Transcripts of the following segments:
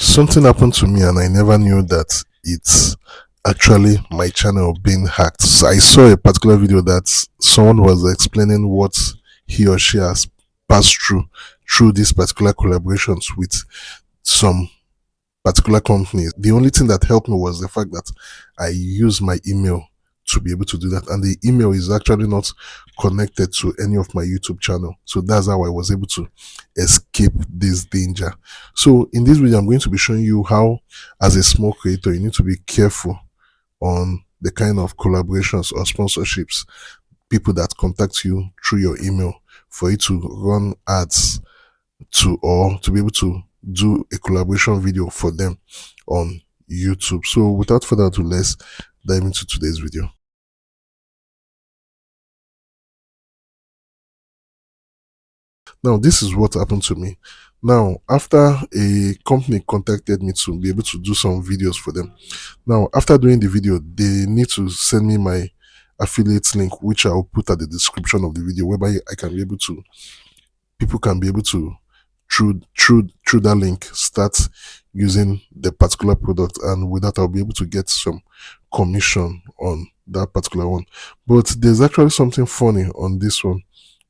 Something happened to me and I never knew that it's actually my channel being hacked. So I saw a particular video that someone was explaining what he or she has passed through these particular collaborations with some particular companies. The only thing that helped me was the fact that I use my email to be able to do that, and the email is actually not connected to any of my YouTube channel. So that's how I was able to escape this danger. So in this video, I'm going to be showing you how, as a small creator, you need to be careful on the kind of collaborations or sponsorships, people that contact you through your email for you to run ads to, or to be able to do a collaboration video for them on YouTube. So without further ado, let's dive into today's video. Now, this is what happened to me. Now, after a company contacted me to be able to do some videos for them. Now, after doing the video, they need to send me my affiliate link, which I'll put at the description of the video, whereby I can be able to, people can be able to, through that link, start using the particular product, and with that I'll be able to get some commission on that particular one. But there's actually something funny on this one.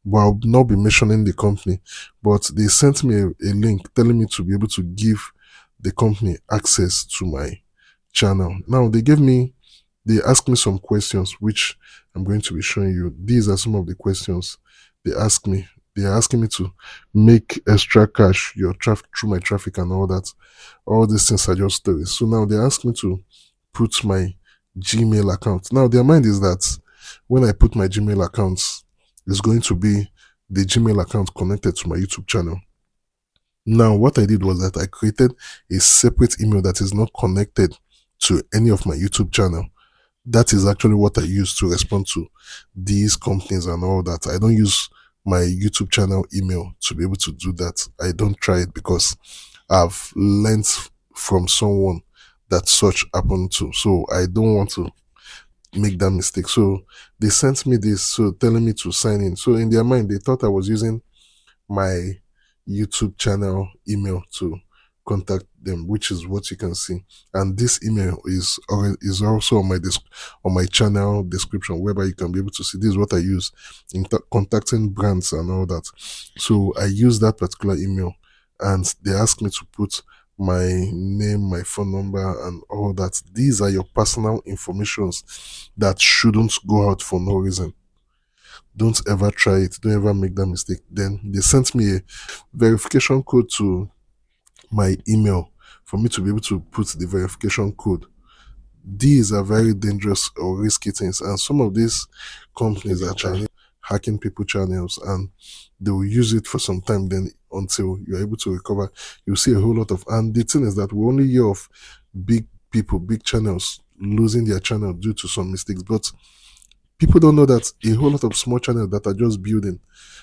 Well, I'll not be mentioning the company, but they sent me a link telling me to be able to give the company access to my channel. Now they asked me some questions, which I'm going to be showing you. These are some of the questions they asked me. They are asking me to make extra cash, your traffic through my traffic and all that. All these things are just stories. So now they ask me to put my Gmail account. Now their mind is that when I put my Gmail account, it's going to be the Gmail account connected to my YouTube channel. Now what I did was that I created a separate email that is not connected to any of my YouTube channel. That is actually what I use to respond to these companies and all that. I don't use my YouTube channel email to be able to do that. I don't try it because I've learned from someone that such happened to. So I don't want to make that mistake. So they sent me this, so telling me to sign in. So in their mind, they thought I was using my YouTube channel email to contact them, which is what you can see. And this email is also on my channel description, whereby you can be able to see this is what I use in contacting brands and all that. So I use that particular email, and they asked me to put my name, my phone number, and all that. These are your personal informations that shouldn't go out for no reason. Don't ever try it. Don't ever make that mistake. Then they sent me a verification code to my email for me to be able to put the verification code. These are very dangerous or risky things, and some of these companies are Chinese hacking people channels, and they will use it for some time. Then until you're able to recover, you'll see a whole lot of. And the thing is that we only hear of big people, big channels losing their channel due to some mistakes, but people don't know that a whole lot of small channels that are just building,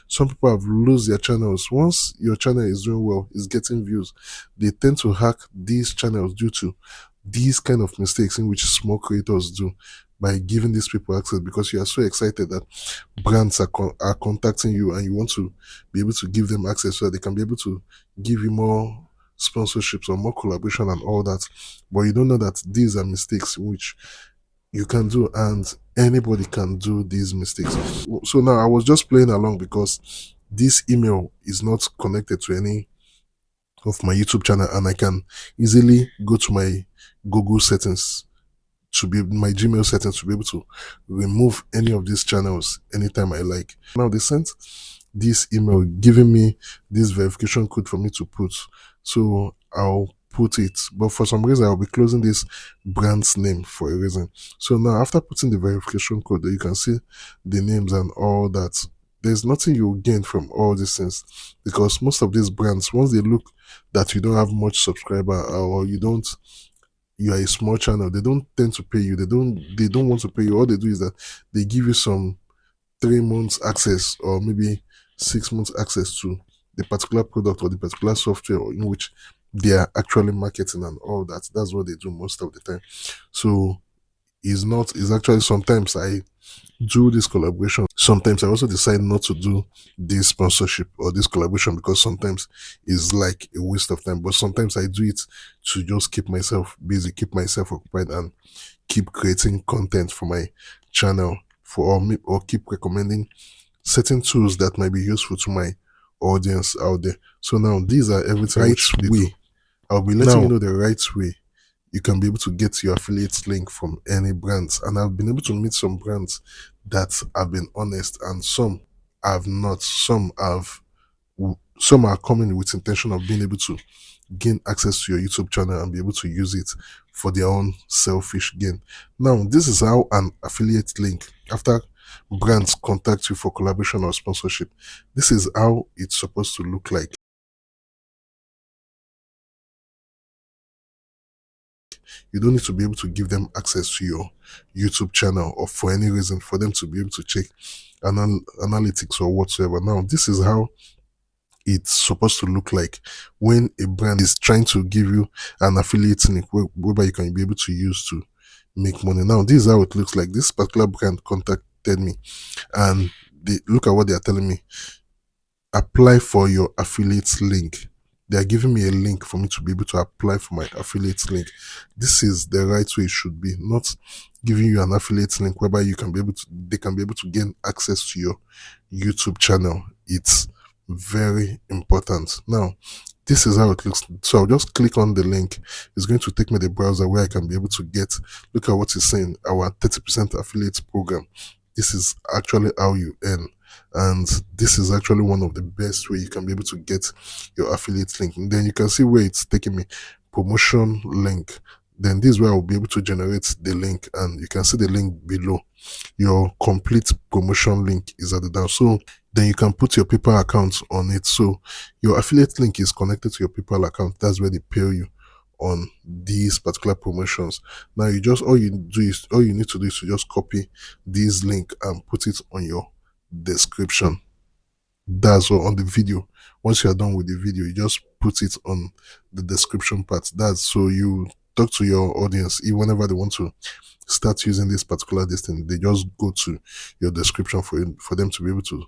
some people have lost their channels. Once your channel is doing well, is getting views, they tend to hack these channels due to these kind of mistakes in which small creators do by giving these people access, because you are so excited that brands are contacting you and you want to be able to give them access so that they can be able to give you more sponsorships or more collaboration and all that. But you don't know that these are mistakes which you can do, and anybody can do these mistakes. So now I was just playing along because this email is not connected to any of my YouTube channel, and I can easily go to my Google settings, to be my Gmail settings, to be able to remove any of these channels anytime I like. Now they sent this email giving me this verification code for me to put, so I'll put it, but for some reason I'll be closing this brand's name for a reason. So now after putting the verification code, you can see the names and all that. There's nothing you'll gain from all these things, because most of these brands, once they look that you don't have much subscriber, or you are a small channel, they don't tend to pay you. They don't want to pay you. All they do is that they give you some 3 months access or maybe 6 months access to the particular product or the particular software in which they are actually marketing and all that. That's what they do most of the time. So is actually sometimes I do this collaboration. Sometimes I also decide not to do this sponsorship or this collaboration because sometimes it's like a waste of time. But sometimes I do it to just keep myself busy, keep myself occupied, and keep creating content for my channel or keep recommending certain tools that might be useful to my audience out there. So now these are everything right way. I'll be letting you know the right way you can be able to get your affiliate link from any brands. And I've been able to meet some brands that have been honest, and some have not. Some are coming with intention of being able to gain access to your YouTube channel and be able to use it for their own selfish gain. Now, this is how an affiliate link, after brands contact you for collaboration or sponsorship, this is how it's supposed to look like. You don't need to be able to give them access to your YouTube channel or for any reason for them to be able to check analytics or whatsoever. Now, this is how it's supposed to look like when a brand is trying to give you an affiliate link whereby you can be able to use to make money. Now, this is how it looks like. This particular brand contacted me and they look at what they are telling me. Apply for your affiliate link. They are giving me a link for me to be able to apply for my affiliate link. This is the right way it should be, not giving you an affiliate link whereby they can be able to gain access to your YouTube channel. It's very important. Now, this is how it looks. So I'll just click on the link. It's going to take me to the browser where I can be able to look at what it's saying, our 30% affiliate program. This is actually how you earn. And this is actually one of the best way you can be able to get your affiliate link. And then you can see where it's taking me, promotion link. Then this is where I'll be able to generate the link, and you can see the link below. Your complete promotion link is at the down. So then you can put your PayPal account on it. So your affiliate link is connected to your PayPal account. That's where they pay you on these particular promotions. Now all you need to do is to just copy this link and put it on your description. That's all on the video. Once you are done with the video, you just put it on the description part. That's so you talk to your audience. Whenever they want to start using this particular thing, they just go to your description for them to be able to.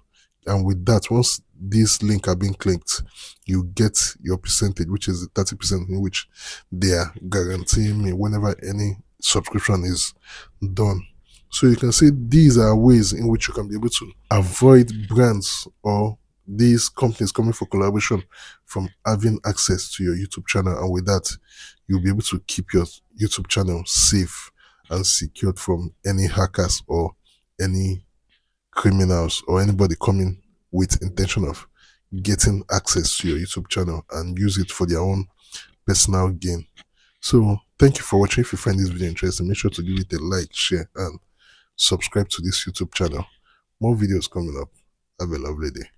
And with that, once this link are being clicked, you get your percentage, which is the 30% in which they are guaranteeing me whenever any subscription is done. So you can see these are ways in which you can be able to avoid brands or these companies coming for collaboration from having access to your YouTube channel. And with that, you'll be able to keep your YouTube channel safe and secured from any hackers or any criminals or anybody coming with intention of getting access to your YouTube channel and use it for their own personal gain. So thank you for watching. If you find this video interesting, make sure to give it a like, share, and subscribe to this YouTube channel. More videos coming up. Have a lovely day.